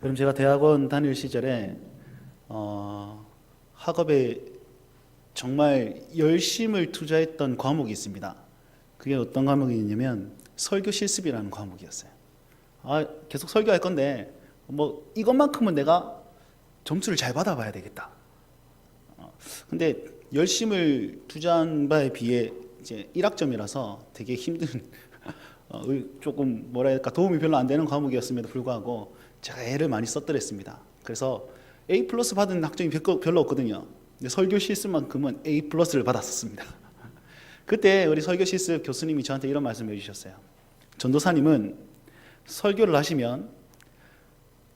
여러분, 제가 대학원 다닐 시절에 학업에 정말 열심을 투자했던 과목이 있습니다. 그게 어떤 과목이냐면 설교 실습이라는 과목이었어요. 계속 설교할 건데 뭐 이것만큼은 내가 점수를 잘 받아봐야 되겠다. 근데 열심을 투자한 바에 비해 이제 1학점이라서 되게 힘든 조금 뭐라 해야 될까, 도움이 별로 안 되는 과목이었음에도 불구하고 제가 애를 많이 썼더랬습니다. 그래서 A 플러스 받은 학점이 별로 없거든요. 근데 설교 실습만큼은 A 플러스를 받았었습니다. 그때 우리 설교 실습 교수님이 저한테 이런 말씀을 해주셨어요. 전도사님은 설교를 하시면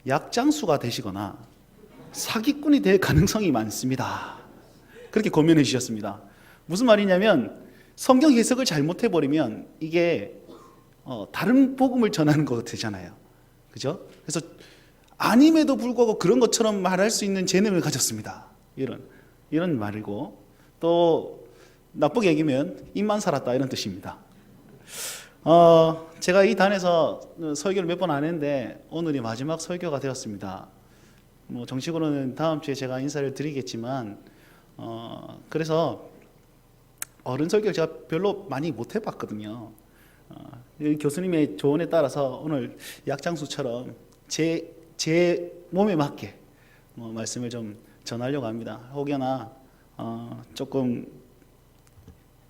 약장수가 되시거나 사기꾼이 될 가능성이 많습니다. 그렇게 권면해 주셨습니다. 무슨 말이냐면 성경 해석을 잘못해버리면 이게 다른 복음을 전하는 거 되잖아요. 그죠? 그래서 아님에도 불구하고 그런 것처럼 말할 수 있는 재능을 가졌습니다. 이런 말이고, 또 나쁘게 얘기하면 입만 살았다, 이런 뜻입니다. 제가 이 단에서 설교를 몇 번 안 했는데 오늘이 마지막 설교가 되었습니다. 뭐 정식으로는 다음 주에 제가 인사를 드리겠지만 그래서 어른 설교를 제가 별로 많이 못 해봤거든요. 교수님의 조언에 따라서 오늘 약장수처럼 제 몸에 맞게 말씀을 좀 전하려고 합니다. 혹여나 조금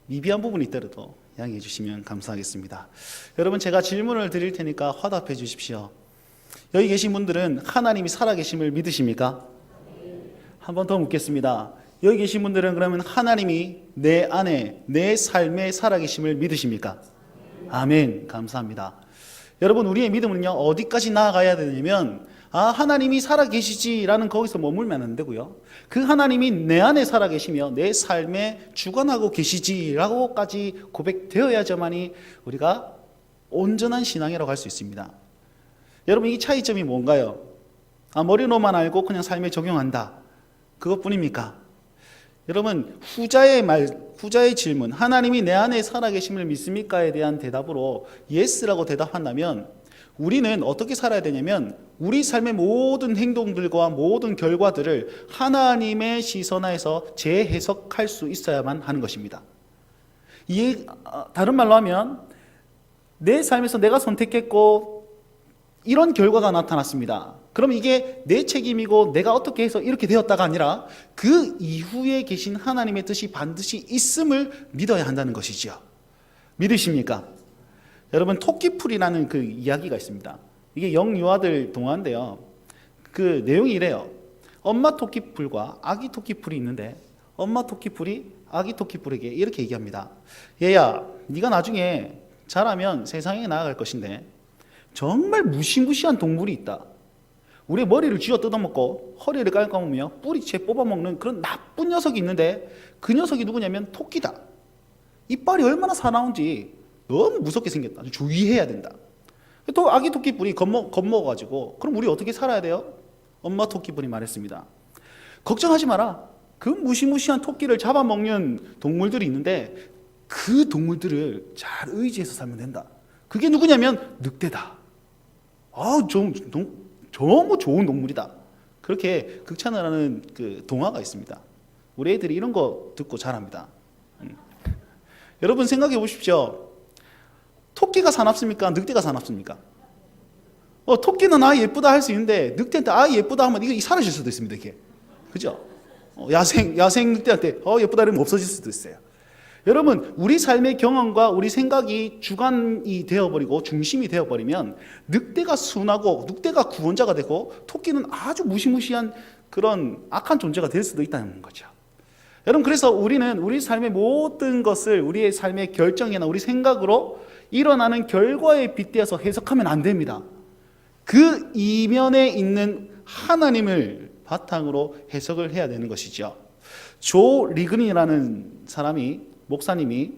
미비한 부분이 있더라도 양해해 주시면 감사하겠습니다. 여러분, 제가 질문을 드릴 테니까 화답해 주십시오. 여기 계신 분들은 하나님이 살아계심을 믿으십니까? 한 번 더 묻겠습니다. 여기 계신 분들은 그러면 하나님이 내 안에, 내 삶에 살아계심을 믿으십니까? 아멘. 감사합니다. 여러분, 우리의 믿음은요, 어디까지 나아가야 되냐면 하나님이 살아계시지라는 거기서 머물면 안 되고요, 그 하나님이 내 안에 살아계시며 내 삶에 주관하고 계시지라고까지 고백되어야지만이 우리가 온전한 신앙이라고 할 수 있습니다. 여러분, 이 차이점이 뭔가요? 머리로만 알고 그냥 삶에 적용한다, 그것뿐입니까? 여러분, 후자의 질문, 하나님이 내 안에 살아계심을 믿습니까에 대한 대답으로 예스라고 대답한다면 우리는 어떻게 살아야 되냐면 우리 삶의 모든 행동들과 모든 결과들을 하나님의 시선 하에서 재해석할 수 있어야만 하는 것입니다. 다른 말로 하면 내 삶에서 내가 선택했고 이런 결과가 나타났습니다. 그럼 이게 내 책임이고 내가 어떻게 해서 이렇게 되었다가 아니라 그 이후에 계신 하나님의 뜻이 반드시 있음을 믿어야 한다는 것이죠. 믿으십니까? 여러분, 토끼풀이라는 그 이야기가 있습니다. 이게 영유아들 동화인데요, 그 내용이 이래요. 엄마 토끼풀과 아기 토끼풀이 있는데 엄마 토끼풀이 아기 토끼풀에게 이렇게 얘기합니다. 얘야, 네가 나중에 자라면 세상에 나아갈 것인데 정말 무시무시한 동물이 있다. 우리의 머리를 쥐어 뜯어먹고 허리를 깔아먹으며 뿌리채 뽑아먹는 그런 나쁜 녀석이 있는데 그 녀석이 누구냐면 토끼다. 이빨이 얼마나 사나운지 너무 무섭게 생겼다. 주의해야 된다. 또 아기 토끼뿔이 겁먹어가지고 그럼 우리 어떻게 살아야 돼요? 엄마 토끼뿔이 말했습니다. 걱정하지 마라. 그 무시무시한 토끼를 잡아먹는 동물들이 있는데 그 동물들을 잘 의지해서 살면 된다. 그게 누구냐면 늑대다. 너무 좋은 동물이다. 그렇게 극찬을 하는 그 동화가 있습니다. 우리 애들이 이런 거 듣고 자랍니다. 여러분, 생각해 보십시오. 토끼가 사납습니까? 늑대가 사납습니까? 토끼는 예쁘다 할 수 있는데 늑대한테 예쁘다 하면 이거 사라질 수도 있습니다. 이게, 그죠? 야생 늑대한테 예쁘다 이러면 없어질 수도 있어요. 여러분, 우리 삶의 경험과 우리 생각이 주관이 되어버리고 중심이 되어버리면 늑대가 순하고 늑대가 구원자가 되고 토끼는 아주 무시무시한 그런 악한 존재가 될 수도 있다는 거죠. 여러분, 그래서 우리는 우리 삶의 모든 것을 우리의 삶의 결정이나 우리 생각으로 일어나는 결과에 빗대어서 해석하면 안 됩니다. 그 이면에 있는 하나님을 바탕으로 해석을 해야 되는 것이죠. 조 리그린이라는 목사님이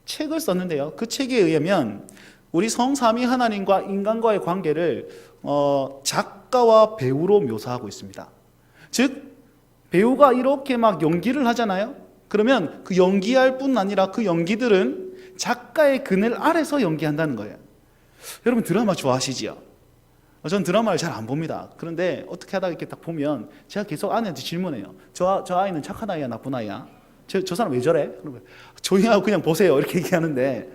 책을 썼는데요, 그 책에 의하면 우리 성삼위 하나님과 인간과의 관계를 작가와 배우로 묘사하고 있습니다. 즉, 배우가 이렇게 막 연기를 하잖아요. 그러면 그 연기할 뿐 아니라 그 연기들은 작가의 그늘 아래서 연기한다는 거예요. 여러분, 드라마 좋아하시지요? 전 드라마를 잘 안 봅니다. 그런데 어떻게 하다가 이렇게 딱 보면 제가 계속 아내한테 질문해요. 저 아이는 착한 아이야, 나쁜 아이야? 저 사람 왜 저래? 그러면 조용히 하고 그냥 보세요. 이렇게 얘기하는데,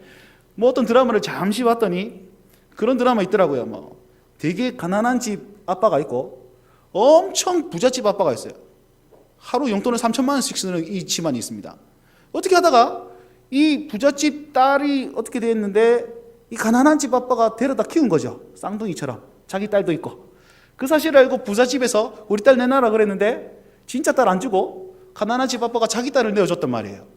뭐 어떤 드라마를 잠시 봤더니 그런 드라마 있더라고요. 뭐 되게 가난한 집 아빠가 있고 엄청 부잣집 아빠가 있어요. 하루 용돈을 3천만 원씩 쓰는 이 집안이 있습니다. 어떻게 하다가 이 부잣집 딸이 어떻게 됐는데 이 가난한 집 아빠가 데려다 키운 거죠. 쌍둥이처럼. 자기 딸도 있고. 그 사실을 알고 부잣집에서 우리 딸 내놔라 그랬는데 진짜 딸 안 주고 가난한 집 아빠가 자기 딸을 내어줬단 말이에요.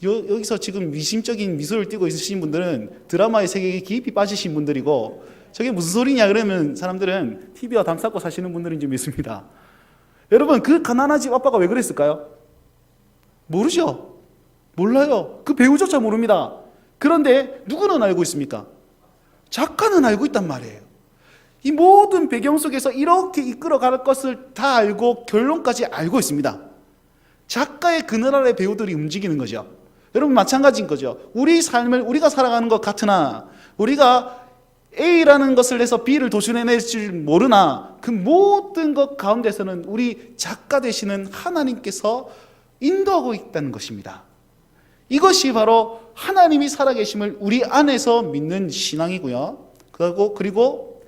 여기서 지금 미심적인 미소를 띠고 있으신 분들은 드라마의 세계에 깊이 빠지신 분들이고, 저게 무슨 소리냐 그러면 사람들은 TV와 담 쌓고 사시는 분들인 줄 믿습니다. 여러분, 그 가난한 집 아빠가 왜 그랬을까요? 모르죠. 몰라요. 그 배우조차 모릅니다. 그런데 누구는 알고 있습니까? 작가는 알고 있단 말이에요. 이 모든 배경 속에서 이렇게 이끌어갈 것을 다 알고 결론까지 알고 있습니다. 작가의 그늘 아래 배우들이 움직이는 거죠. 여러분, 마찬가지인 거죠. 우리 삶을 우리가 살아가는 것 같으나 우리가 A라는 것을 해서 B를 도출해낼 줄 모르나 그 모든 것 가운데서는 우리 작가 되시는 하나님께서 인도하고 있다는 것입니다. 이것이 바로 하나님이 살아계심을 우리 안에서 믿는 신앙이고요. 그리고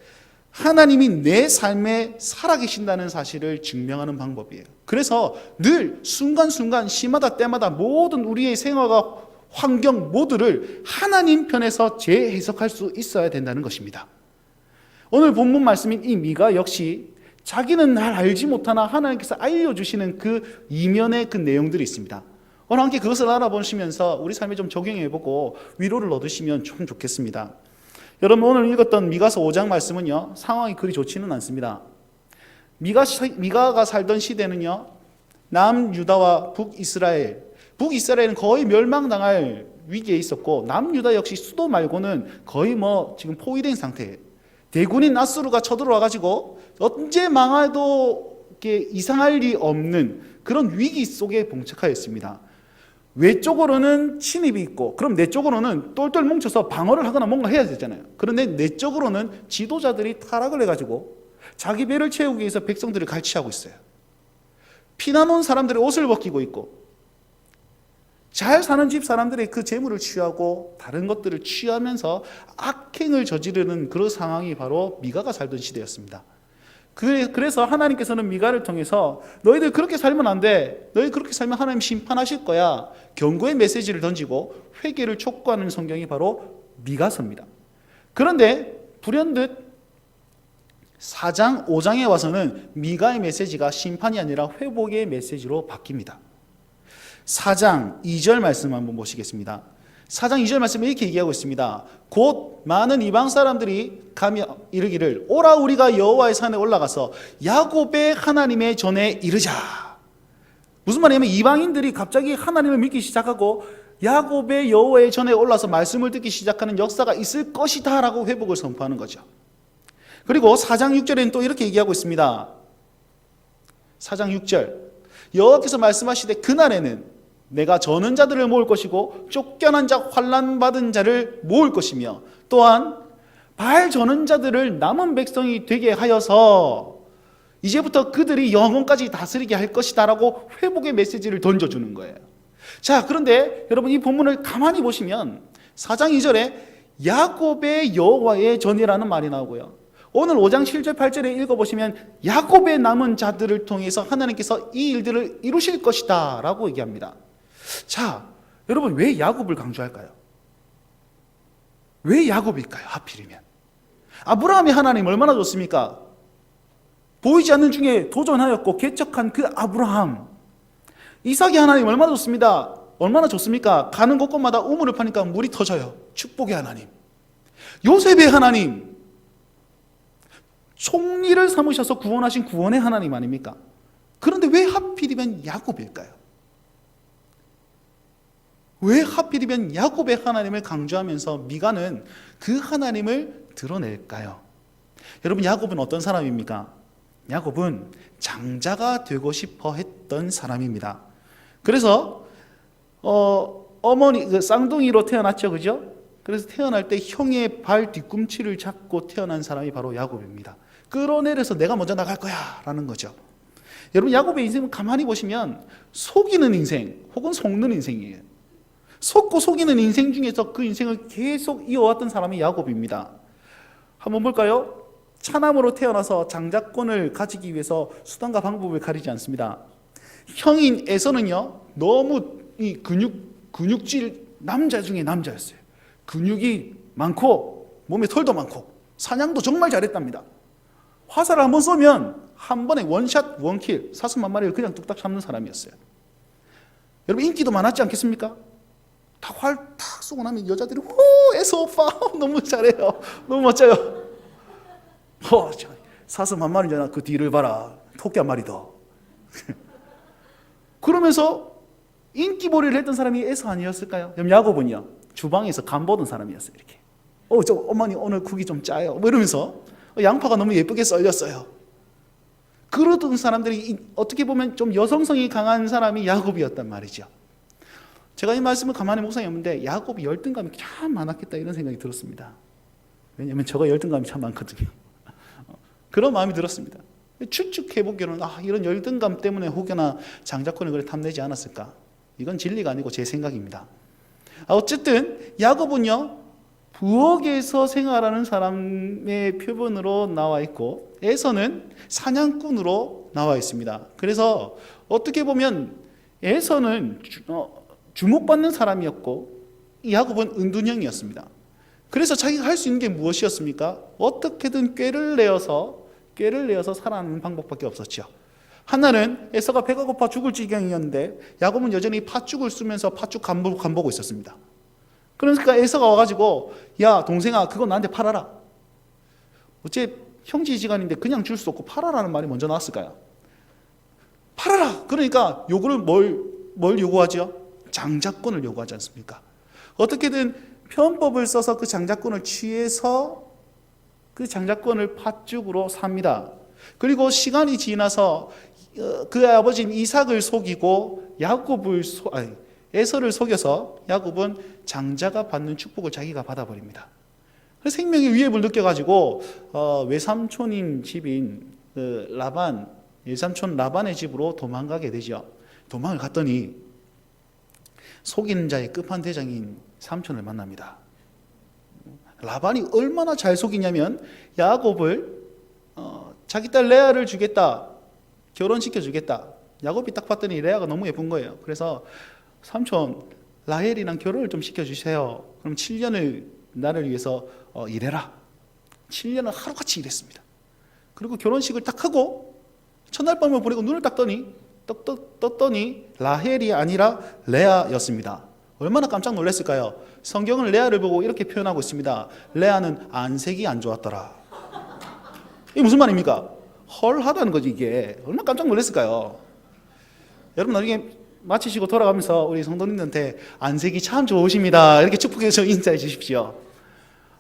하나님이 내 삶에 살아계신다는 사실을 증명하는 방법이에요. 그래서 늘 순간순간 시마다 때마다 모든 우리의 생활과 환경 모두를 하나님 편에서 재해석할 수 있어야 된다는 것입니다. 오늘 본문 말씀인 이 미가 역시 자기는 날 알지 못하나 하나님께서 알려주시는 그 이면의 그 내용들이 있습니다. 오늘 함께 그것을 알아보시면서 우리 삶에 좀 적용해보고 위로를 얻으시면 좀 좋겠습니다. 여러분, 오늘 읽었던 미가서 5장 말씀은요, 상황이 그리 좋지는 않습니다. 미가가 살던 시대는요, 남유다와 북이스라엘은 거의 멸망당할 위기에 있었고, 남유다 역시 수도 말고는 거의 지금 포위된 상태예요. 대군인 아수르가 쳐들어와가지고 언제 망해도 이렇게 이상할 리 없는 그런 위기 속에 봉착하였습니다. 외적으로는 침입이 있고, 그럼 내적으로는 똘똘 뭉쳐서 방어를 하거나 뭔가 해야 되잖아요. 그런데 내적으로는 지도자들이 타락을 해가지고 자기 배를 채우기 위해서 백성들을 갈취하고 있어요. 피난 온 사람들의 옷을 벗기고 있고, 잘 사는 집 사람들의 그 재물을 취하고 다른 것들을 취하면서 악행을 저지르는 그런 상황이 바로 미가가 살던 시대였습니다. 그래서 하나님께서는 미가를 통해서 너희들 그렇게 살면 안 돼. 너희 그렇게 살면 하나님 심판하실 거야. 경고의 메시지를 던지고 회개를 촉구하는 성경이 바로 미가서입니다. 그런데 불현듯 4장, 5장에 와서는 미가의 메시지가 심판이 아니라 회복의 메시지로 바뀝니다. 4장 2절 말씀 한번 보시겠습니다. 4장 2절 말씀에 이렇게 얘기하고 있습니다. 곧 많은 이방 사람들이 가며 이르기를 오라 우리가 여호와의 산에 올라가서 야곱의 하나님의 전에 이르자. 무슨 말이냐면 이방인들이 갑자기 하나님을 믿기 시작하고 야곱의 여호와의 전에 올라서 말씀을 듣기 시작하는 역사가 있을 것이다 라고 회복을 선포하는 거죠. 그리고 4장 6절에는 또 이렇게 얘기하고 있습니다. 4장 6절 여호와께서 말씀하시되 그날에는 내가 저는 자들을 모을 것이고 쫓겨난 자 환난 받은 자를 모을 것이며 또한 바알 저는 자들을 남은 백성이 되게 하여서 이제부터 그들이 영원까지 다스리게 할 것이다 라고 회복의 메시지를 던져주는 거예요. 자, 그런데 여러분 이 본문을 가만히 보시면 4장 2절에 야곱의 여호와의 전이라는 말이 나오고요, 오늘 5장 7절 8절에 읽어보시면 야곱의 남은 자들을 통해서 하나님께서 이 일들을 이루실 것이다 라고 얘기합니다. 자, 여러분 왜 야곱을 강조할까요? 왜 야곱일까요? 하필이면 아브라함이 하나님 얼마나 좋습니까? 보이지 않는 중에 도전하였고 개척한 그 아브라함. 이삭이 하나님 얼마나 좋습니다. 얼마나 좋습니까? 가는 곳곳마다 우물을 파니까 물이 터져요. 축복의 하나님. 요셉의 하나님, 총리를 삼으셔서 구원하신 구원의 하나님 아닙니까? 그런데 왜 하필이면 야곱일까요? 왜 하필이면 야곱의 하나님을 강조하면서 미가는 그 하나님을 드러낼까요? 여러분, 야곱은 어떤 사람입니까? 야곱은 장자가 되고 싶어 했던 사람입니다. 그래서 어머니 쌍둥이로 태어났죠, 그죠? 그래서 태어날 때 형의 발 뒤꿈치를 잡고 태어난 사람이 바로 야곱입니다. 끌어내려서 내가 먼저 나갈 거야 라는 거죠. 여러분, 야곱의 인생은 가만히 보시면 속이는 인생 혹은 속는 인생이에요. 속고 속이는 인생 중에서 그 인생을 계속 이어왔던 사람이 야곱입니다. 한번 볼까요? 차남으로 태어나서 장자권을 가지기 위해서 수단과 방법을 가리지 않습니다. 형인 에서는요, 너무 이 근육질 남자 중에 남자였어요. 근육이 많고 몸에 털도 많고 사냥도 정말 잘했답니다. 화살을 한번 쏘면 한 번에 원샷 원킬, 사슴 한 마리를 그냥 뚝딱 잡는 사람이었어요. 여러분, 인기도 많았지 않겠습니까? 다 활 탁 쏘고 나면 여자들이 에서 오빠 너무 잘해요, 너무 멋져요. 사슴 한 마리잖아, 그 뒤를 봐라, 토끼 한 마리 더. 그러면서 인기몰이를 했던 사람이 에서 아니었을까요? 그럼 야곱은요, 주방에서 간 보던 사람이었어요. 이렇게 저 어머니 오늘 국이 좀 짜요 뭐 이러면서 양파가 너무 예쁘게 썰렸어요. 그러던 사람들이 어떻게 보면 좀 여성성이 강한 사람이 야곱이었단 말이죠. 제가 이 말씀을 가만히 묵상해보는데 야곱이 열등감이 참 많았겠다 이런 생각이 들었습니다. 왜냐하면 저가 열등감이 참 많거든요. 그런 마음이 들었습니다. 추측해보기로는 이런 열등감 때문에 혹여나 장자권을 그래 탐내지 않았을까? 이건 진리가 아니고 제 생각입니다. 어쨌든 야곱은요, 부엌에서 생활하는 사람의 표본으로 나와 있고 에서는 사냥꾼으로 나와 있습니다. 그래서 어떻게 보면 에서는 주목받는 사람이었고 야곱은 은둔형이었습니다. 그래서 자기가 할 수 있는 게 무엇이었습니까? 어떻게든 꾀를 내어서 살아남는 방법밖에 없었죠. 하나는 에서가 배가 고파 죽을 지경이었는데 야곱은 여전히 팥죽을 쓰면서 팥죽 간 보고 있었습니다. 그러니까 에서가 와가지고 야 동생아 그거 나한테 팔아라. 어째 형제지간인데 그냥 줄 수 없고 팔아라는 말이 먼저 나왔을까요? 팔아라. 그러니까 요구를 뭘 요구하죠? 장자권을 요구하지 않습니까? 어떻게든 편법을 써서 그 장자권을 취해서 그 장자권을 팥죽으로 삽니다. 그리고 시간이 지나서 그 아버지인 이삭을 속이고 에서를 속여서 야곱은 장자가 받는 축복을 자기가 받아버립니다. 그래서 생명의 위협을 느껴가지고 외삼촌인 집인 외삼촌 라반의 집으로 도망가게 되죠. 도망을 갔더니 속이는 자의 끝판대장인 삼촌을 만납니다. 라반이 얼마나 잘 속이냐면 야곱을 자기 딸 레아를 주겠다, 결혼시켜 주겠다. 야곱이 딱 봤더니 레아가 너무 예쁜 거예요. 그래서 삼촌 라헬이랑 결혼을 좀 시켜주세요. 그럼 7년을 나를 위해서 일해라. 7년을 하루같이 일했습니다. 그리고 결혼식을 딱 하고 첫날 밤을 보내고 눈을 딱 떴더니 라헬이 아니라 레아였습니다. 얼마나 깜짝 놀랐을까요? 성경은 레아를 보고 이렇게 표현하고 있습니다. 레아는 안색이 안 좋았더라. 이게 무슨 말입니까? 헐하다는 거지. 이게 얼마나 깜짝 놀랐을까요? 여러분 나중에 마치시고 돌아가면서 우리 성도님들한테 안색이 참 좋으십니다 이렇게 축복해서 인사해 주십시오.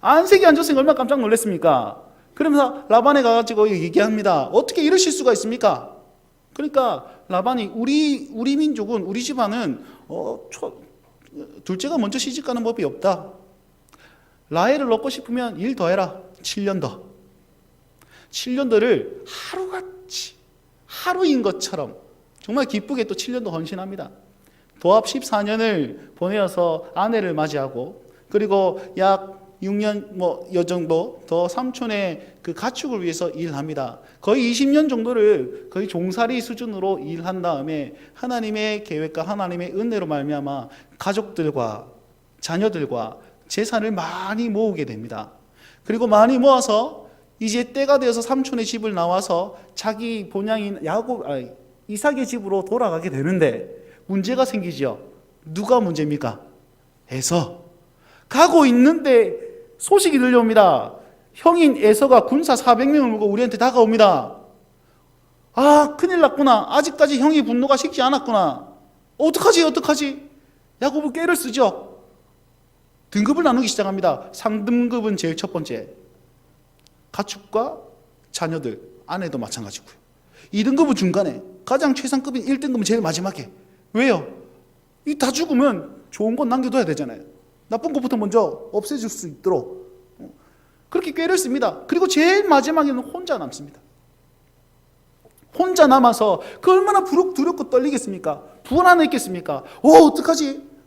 안색이 안 좋으니까 얼마나 깜짝 놀랐습니까? 그러면서 라반에 가가지고 얘기합니다. 어떻게 이러실 수가 있습니까? 그러니까 라반이 우리 민족은, 우리 집안은 둘째가 먼저 시집가는 법이 없다. 라헬을 넣고 싶으면 일 더 해라. 7년 더. 7년도를 하루같이 하루인 것처럼 정말 기쁘게 또 7년도 헌신합니다. 도합 14년을 보내어서 아내를 맞이하고 그리고 약 6년 여 정도 더 삼촌의 그 가축을 위해서 일합니다. 거의 20년 정도를 거의 종살이 수준으로 일한 다음에 하나님의 계획과 하나님의 은혜로 말미암아 가족들과 자녀들과 재산을 많이 모으게 됩니다. 그리고 많이 모아서 이제 때가 되어서 삼촌의 집을 나와서 자기 본향인 이삭의 집으로 돌아가게 되는데 문제가 생기죠. 누가 문제입니까? 에서. 가고 있는데 소식이 들려옵니다. 형인 에서가 군사 400명을 몰고 우리한테 다가옵니다. 큰일 났구나. 아직까지 형의 분노가 식지 않았구나. 어떡하지? 야곱은 꾀를 쓰죠. 등급을 나누기 시작합니다. 상등급은 제일 첫 번째. 가축과 자녀들, 아내도 마찬가지고요. 2등급은 중간에, 가장 최상급인 1등급은 제일 마지막에. 왜요? 이 다 죽으면 좋은 건 남겨둬야 되잖아요. 나쁜 것부터 먼저 없애줄 수 있도록 그렇게 꾀를 씁니다. 그리고 제일 마지막에는 혼자 남습니다. 혼자 남아서 그 얼마나 두렵고 떨리겠습니까? 불안했겠습니까?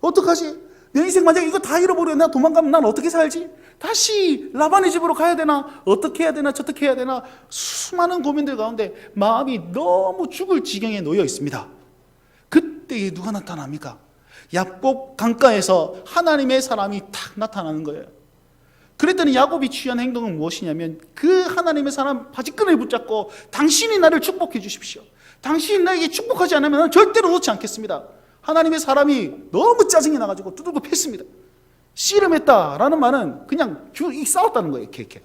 어떡하지? 내 인생 만약에 이거 다 잃어버려 내가 도망가면 난 어떻게 살지? 다시 라반의 집으로 가야 되나? 어떻게 해야 되나? 저떻게 해야 되나? 수많은 고민들 가운데 마음이 너무 죽을 지경에 놓여 있습니다. 그때에 누가 나타납니까? 야곱 강가에서 하나님의 사람이 탁 나타나는 거예요. 그랬더니 야곱이 취한 행동은 무엇이냐면 그 하나님의 사람 바지끈을 붙잡고 당신이 나를 축복해 주십시오. 당신이 나에게 축복하지 않으면 나는 절대로 놓지 않겠습니다. 하나님의 사람이 너무 짜증이 나가지고 두들겨 팼습니다. 씨름했다라는 말은 그냥 싸웠다는 거예요. 이렇게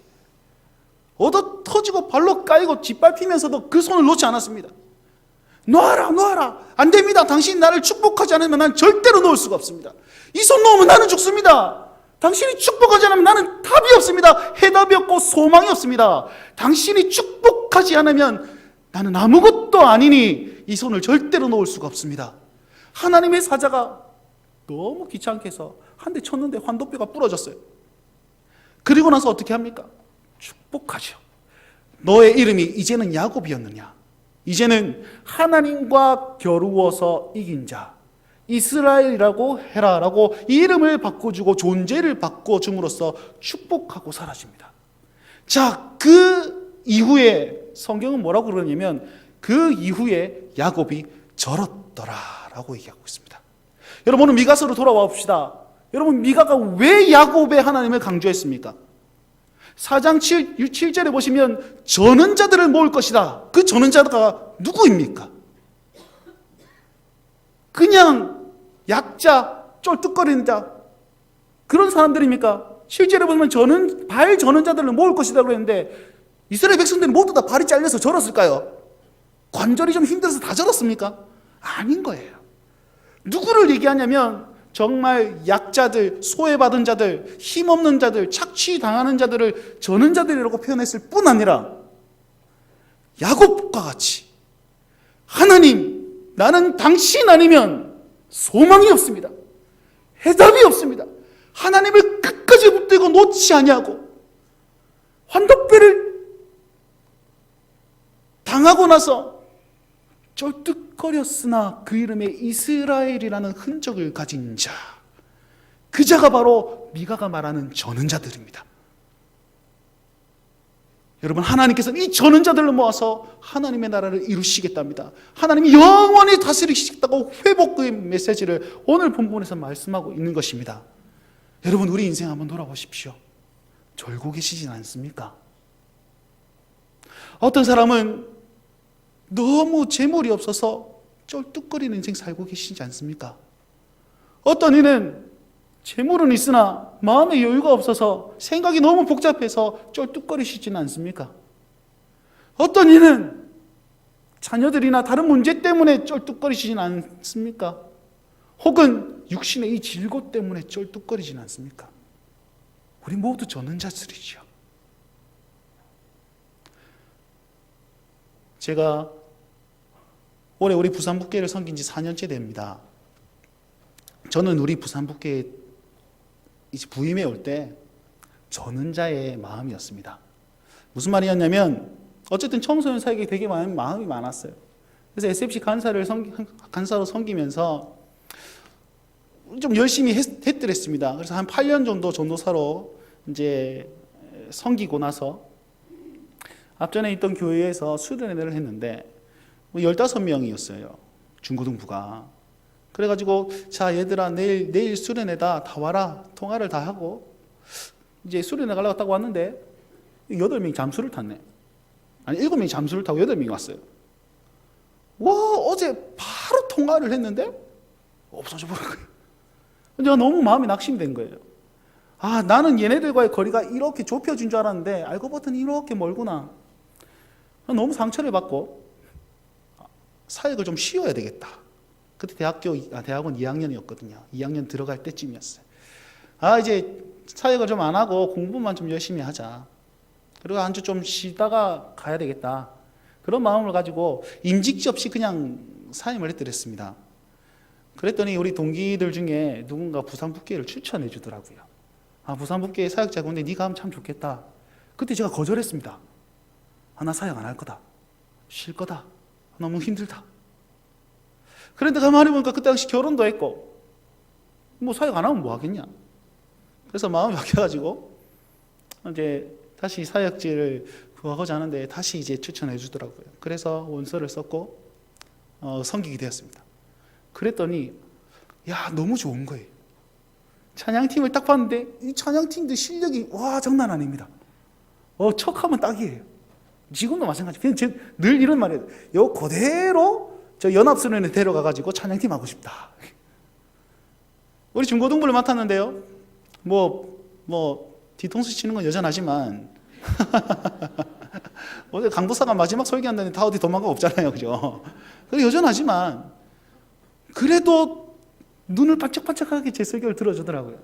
얻어 터지고 발로 까이고 짓밟히면서도 그 손을 놓지 않았습니다. 놓아라 안 됩니다. 당신이 나를 축복하지 않으면 난 절대로 놓을 수가 없습니다. 이 손 놓으면 나는 죽습니다. 당신이 축복하지 않으면 나는 답이 없습니다. 해답이 없고 소망이 없습니다. 당신이 축복하지 않으면 나는 아무것도 아니니 이 손을 절대로 놓을 수가 없습니다. 하나님의 사자가 너무 귀찮게 해서 한 대 쳤는데 환도뼈가 부러졌어요. 그리고 나서 어떻게 합니까? 축복하죠. 너의 이름이 이제는 야곱이었느냐? 이제는 하나님과 겨루어서 이긴 자 이스라엘이라고 해라라고 이름을 바꿔주고 존재를 바꿔줌으로써 축복하고 사라집니다. 자, 그 이후에 성경은 뭐라고 그러냐면 그 이후에 야곱이 절었더라라고 얘기하고 있습니다. 여러분, 오늘 미가서로 돌아와 봅시다. 여러분, 미가가 왜 야곱의 하나님을 강조했습니까? 4장 7절에 보시면 저는 자들을 모을 것이다. 그 저는 자가 누구입니까? 그냥 약자, 쫄뚝거리는 자, 그런 사람들입니까? 실제로 보면 발 저는 자들을 모을 것이다 그랬는데 이스라엘 백성들이 모두 다 발이 잘려서 절었을까요? 관절이 좀 힘들어서 다 절었습니까? 아닌 거예요. 누구를 얘기하냐면 정말 약자들, 소외받은 자들, 힘없는 자들, 착취당하는 자들을 저는 자들이라고 표현했을 뿐 아니라 야곱과 같이 하나님, 나는 당신 아니면 소망이 없습니다. 해답이 없습니다. 하나님을 끝까지 붙들고 놓지 아니하고 환도뼈를 당하고 나서 쩔뚝거렸으나 그 이름에 이스라엘이라는 흔적을 가진 자, 그 자가 바로 미가가 말하는 저는 자들입니다. 여러분, 하나님께서는 이 저는 자들을 모아서 하나님의 나라를 이루시겠답니다. 하나님이 영원히 다스리시겠다고 회복의 메시지를 오늘 본문에서 말씀하고 있는 것입니다. 여러분, 우리 인생 한번 돌아보십시오. 졸고 계시진 않습니까? 어떤 사람은 너무 재물이 없어서 쩔뚝거리는 인생 살고 계시지 않습니까? 어떤 이는 재물은 있으나 마음의 여유가 없어서 생각이 너무 복잡해서 쩔뚝거리시지는 않습니까? 어떤 이는 자녀들이나 다른 문제 때문에 쩔뚝거리시지는 않습니까? 혹은 육신의 이 질고 때문에 쩔뚝거리지는 않습니까? 우리 모두 저는 자들이죠. 제가 올해 우리 부산북교회를 섬긴 지 4년째 됩니다. 저는 우리 부산북교회 이제 부임해 올 때 저는 자의 마음이었습니다. 무슨 말이었냐면 어쨌든 청소년 사역에 되게 마음이 많았어요. 그래서 SFC 간사로 섬기면서 좀 열심히 했더랬습니다. 그래서 한 8년 정도 전도사로 이제 섬기고 나서 앞전에 있던 교회에서 수련회를 했는데 15명이었어요. 중고등부가. 그래가지고 자 얘들아 내일 수련회다 다 와라. 통화를 다 하고 이제 수련회 가려고 딱 왔는데 8명이 잠수를 탔네. 아니 7명이 잠수를 타고 8명이 왔어요. 와, 어제 바로 통화를 했는데 없어져 버린 거예요. 내가 너무 마음이 낙심된 거예요. 아, 나는 얘네들과의 거리가 이렇게 좁혀진 줄 알았는데 알고 봤더니 이렇게 멀구나. 너무 상처를 받고 사역을 좀 쉬어야 되겠다. 그때 대학원 2학년이었거든요. 2학년 들어갈 때쯤이었어요. 아, 이제 사역을 좀 안 하고 공부만 좀 열심히 하자. 그리고 한 주 좀 쉬다가 가야 되겠다. 그런 마음을 가지고 임직지 없이 그냥 사임을 했더랬습니다. 그랬더니 우리 동기들 중에 누군가 부산북교회를 추천해 주더라고요. 아, 부산북교회 사역자가 근데 네가 하면 참 좋겠다. 그때 제가 거절했습니다. 아, 나 사역 안 할 거다. 쉴 거다. 너무 힘들다. 그런데 가만히 보니까 그때 당시 결혼도 했고 뭐 사역 안 하면 뭐 하겠냐. 그래서 마음이 바뀌어가지고 이제 다시 사역지를 구하고자 하는데 다시 이제 추천해 주더라고요. 그래서 원서를 썼고 섬기게 되었습니다. 그랬더니 야, 너무 좋은 거예요. 찬양팀을 딱 봤는데 이 찬양팀들 실력이 와, 장난 아닙니다. 척하면 딱이에요. 지금도 마찬가지. 그냥 늘 이런 말이에요. 요 그대로 저 연합수련회 데려가가지고 찬양팀 하고 싶다. 우리 중고등부를 맡았는데요. 뒤통수 치는 건 여전하지만 어제 강도사가 마지막 설교한다는데 다 어디 도망가 없잖아요, 그죠? 그래 여전하지만 그래도 눈을 반짝반짝하게 제 설교를 들어주더라고요.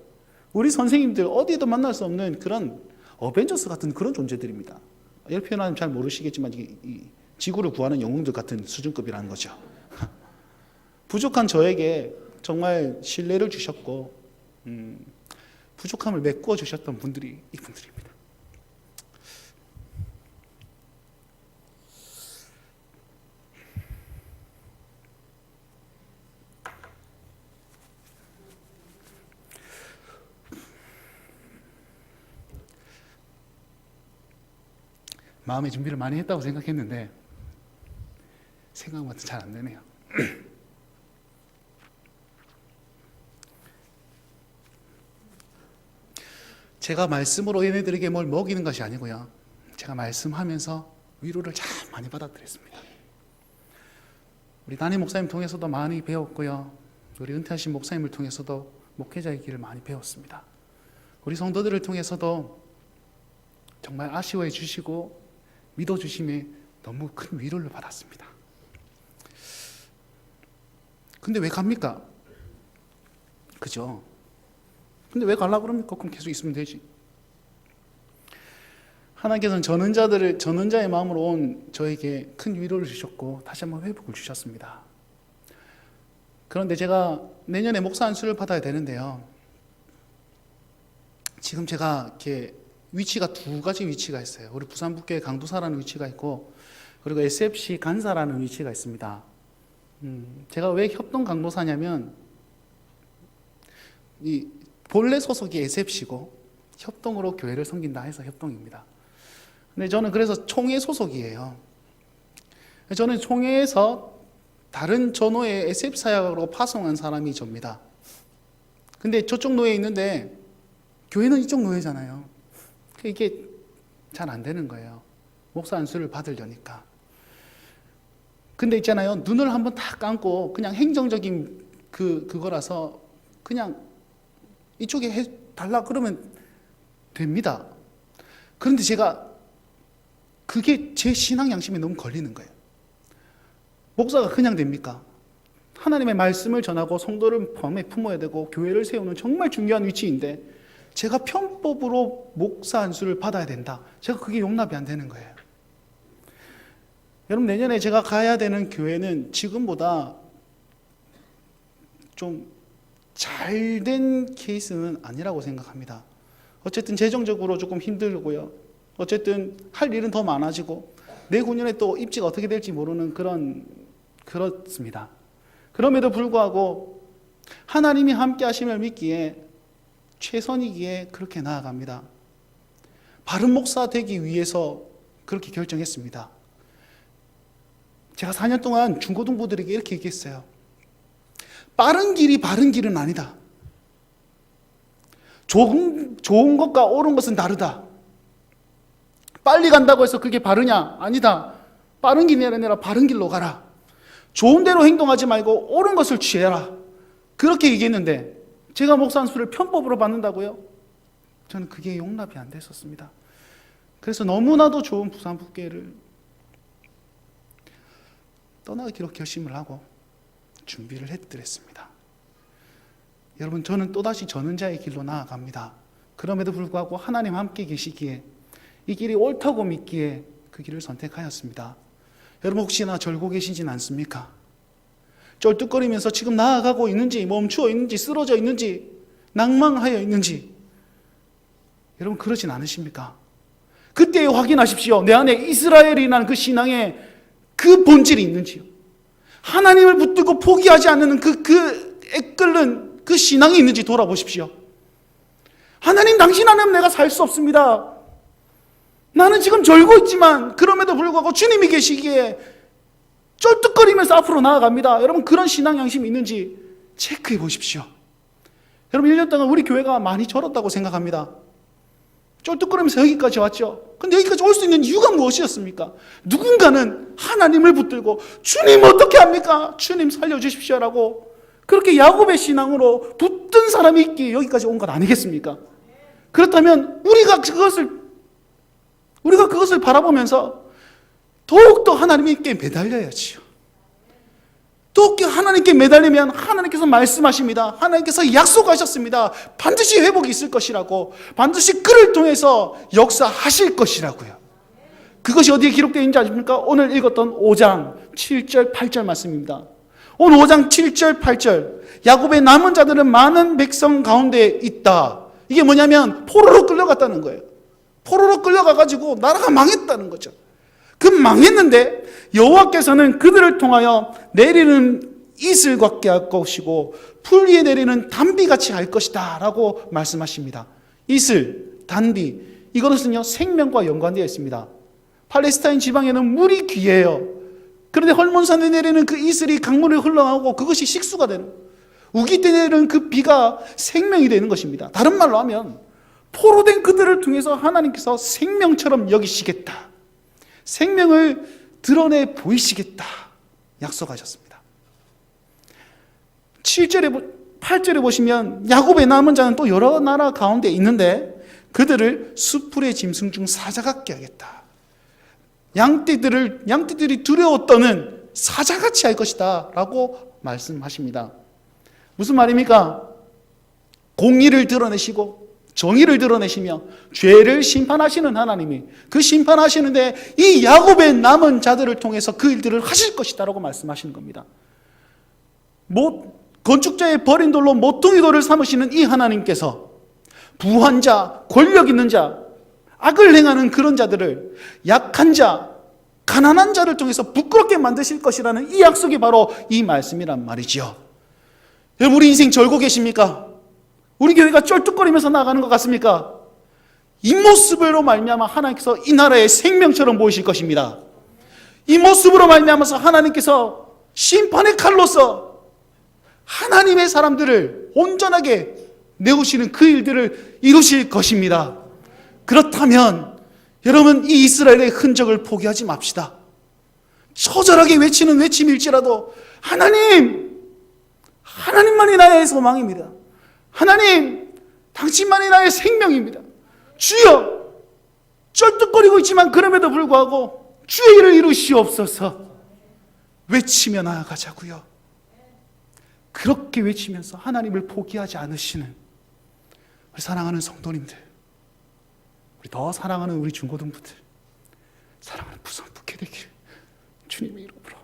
우리 선생님들 어디에도 만날 수 없는 그런 어벤져스 같은 그런 존재들입니다. 이렇게 표현하면 잘 모르시겠지만 이 지구를 구하는 영웅들 같은 수준급이라는 거죠. 부족한 저에게 정말 신뢰를 주셨고 부족함을 메꾸어 주셨던 분들이 이분들입니다. 마음의 준비를 많이 했다고 생각했는데 생각만큼 잘 안 되네요. 제가 말씀으로 얘네들에게 뭘 먹이는 것이 아니고요. 제가 말씀하면서 위로를 참 많이 받아들였습니다. 우리 담임 목사님 통해서도 많이 배웠고요. 우리 은퇴하신 목사님을 통해서도 목회자의 길을 많이 배웠습니다. 우리 성도들을 통해서도 정말 아쉬워해 주시고 믿어주심에 너무 큰 위로를 받았습니다. 근데 왜 갑니까? 그죠? 근데 왜 가려고 그럽니까? 그럼 계속 있으면 되지. 하나님께서는 전원자의 마음으로 온 저에게 큰 위로를 주셨고 다시 한번 회복을 주셨습니다. 그런데 제가 내년에 목사 안수를 받아야 되는데요. 지금 제가 이렇게 위치가 두 가지 위치가 있어요. 우리 부산북교회 강도사라는 위치가 있고 그리고 SFC 간사라는 위치가 있습니다. 제가 왜 협동 강도사냐면 이 본래 소속이 SFC고 협동으로 교회를 섬긴다 해서 협동입니다. 근데 저는 그래서 총회 소속이에요. 저는 총회에서 다른 전호의 SF 사역으로 파송한 사람이 접니다. 근데 저쪽 노예에 있는데 교회는 이쪽 노예잖아요. 이게 잘 안 되는 거예요. 목사 안수를 받으려니까. 근데 있잖아요. 눈을 한번 다 감고 그냥 행정적인 그거라서 그냥 이쪽에 해달라 그러면 됩니다. 그런데 제가 그게 제 신앙 양심에 너무 걸리는 거예요. 목사가 그냥 됩니까? 하나님의 말씀을 전하고 성도를 마음에 품어야 되고 교회를 세우는 정말 중요한 위치인데 제가 편법으로 목사 안수를 받아야 된다. 제가 그게 용납이 안 되는 거예요. 여러분 내년에 제가 가야 되는 교회는 지금보다 좀 잘된 케이스는 아니라고 생각합니다. 어쨌든 재정적으로 조금 힘들고요. 어쨌든 할 일은 더 많아지고 내후년에 또 입지가 어떻게 될지 모르는 그렇습니다. 그럼에도 불구하고 하나님이 함께 하심을 믿기에 최선이기에 그렇게 나아갑니다. 바른 목사 되기 위해서 그렇게 결정했습니다. 제가 4년 동안 중고등부들에게 이렇게 얘기했어요. 빠른 길이 바른 길은 아니다. 좋은 것과 옳은 것은 다르다. 빨리 간다고 해서 그게 바르냐? 아니다. 빠른 길이 아니라 바른 길로 가라. 좋은 대로 행동하지 말고 옳은 것을 취해라. 그렇게 얘기했는데 제가 목사 안수를 편법으로 받는다고요? 저는 그게 용납이 안 됐었습니다. 그래서 너무나도 좋은 부산북교회를 떠나기로 결심을 하고 준비를 해드렸습니다. 여러분 저는 또다시 전은자의 길로 나아갑니다. 그럼에도 불구하고 하나님 함께 계시기에 이 길이 옳다고 믿기에 그 길을 선택하였습니다. 여러분 혹시나 절고 계시진 않습니까? 쩔뚝거리면서 지금 나아가고 있는지, 멈추어 있는지, 쓰러져 있는지, 낭망하여 있는지, 여러분 그러진 않으십니까? 그때 확인하십시오. 내 안에 이스라엘이라는 그 신앙의 그 본질이 있는지요. 하나님을 붙들고 포기하지 않는 그 애끓는 그 신앙이 있는지 돌아보십시오. 하나님, 당신 안에 내가 살 수 없습니다. 나는 지금 졸고 있지만 그럼에도 불구하고 주님이 계시기에 쩔뚝거리면서 앞으로 나아갑니다. 여러분 그런 신앙 양심이 있는지 체크해 보십시오. 여러분 1년 동안 우리 교회가 많이 절었다고 생각합니다. 쩔뚝거리면서 여기까지 왔죠. 근데 여기까지 올 수 있는 이유가 무엇이었습니까? 누군가는 하나님을 붙들고 주님 어떻게 합니까? 주님 살려주십시오라고 그렇게 야곱의 신앙으로 붙든 사람이 있기에 여기까지 온 것 아니겠습니까? 그렇다면 우리가 그것을 바라보면서 더욱더 하나님께 매달려야지요. 더욱더 하나님께 매달리면 하나님께서 말씀하십니다. 하나님께서 약속하셨습니다. 반드시 회복이 있을 것이라고, 반드시 그를 통해서 역사하실 것이라고요. 그것이 어디에 기록되어 있는지 아십니까? 오늘 읽었던 5장 7절 8절 말씀입니다. 오늘 5장 7절 8절, 야곱의 남은 자들은 많은 백성 가운데 있다. 이게 뭐냐면 포로로 끌려갔다는 거예요. 포로로 끌려가가지고 나라가 망했다는 거죠. 그 망했는데 여호와께서는 그들을 통하여 내리는 이슬 같게 할 것이고 풀 위에 내리는 단비같이 할 것이다 라고 말씀하십니다. 이슬, 단비, 이것은요 생명과 연관되어 있습니다. 팔레스타인 지방에는 물이 귀해요. 그런데 헐몬산에 내리는 그 이슬이 강물을 흘러가고 그것이 식수가 되는, 우기 때 내리는 그 비가 생명이 되는 것입니다. 다른 말로 하면 포로된 그들을 통해서 하나님께서 생명처럼 여기시겠다, 생명을 드러내 보이시겠다 약속하셨습니다. 7절에 8절에 보시면 야곱의 남은 자는 또 여러 나라 가운데 있는데 그들을 수풀의 짐승 중 사자 같게 하겠다. 양떼들이 두려워 떠는 사자같이 할 것이다 라고 말씀하십니다. 무슨 말입니까? 공의를 드러내시고 정의를 드러내시며 죄를 심판하시는 하나님이 그 심판하시는데 이 야곱의 남은 자들을 통해서 그 일들을 하실 것이다 라고 말씀하시는 겁니다. 건축자의 버린 돌로 모퉁이 돌을 삼으시는 이 하나님께서 부한 자, 권력 있는 자, 악을 행하는 그런 자들을 약한 자, 가난한 자를 통해서 부끄럽게 만드실 것이라는 이 약속이 바로 이 말씀이란 말이지요. 여러분 우리 인생 절고 계십니까? 우리 교회가 쩔뚝거리면서 나가는 것 같습니까? 이 모습으로 말미암아 하나님께서 이 나라의 생명처럼 보이실 것입니다. 이 모습으로 말미암아서 하나님께서 심판의 칼로서 하나님의 사람들을 온전하게 내우시는 그 일들을 이루실 것입니다. 그렇다면 여러분 이 이스라엘의 흔적을 포기하지 맙시다. 처절하게 외치는 외침일지라도 하나님만이 나의 소망입니다. 하나님, 당신만이 나의 생명입니다. 주여, 쩔뚝거리고 있지만 그럼에도 불구하고 주의 일을 이루시옵소서 외치며 나아가자고요. 그렇게 외치면서 하나님을 포기하지 않으시는 우리 사랑하는 성도님들, 우리 더 사랑하는 우리 중고등부들, 사랑하는 부성 붙게 되길 주님의 이름으로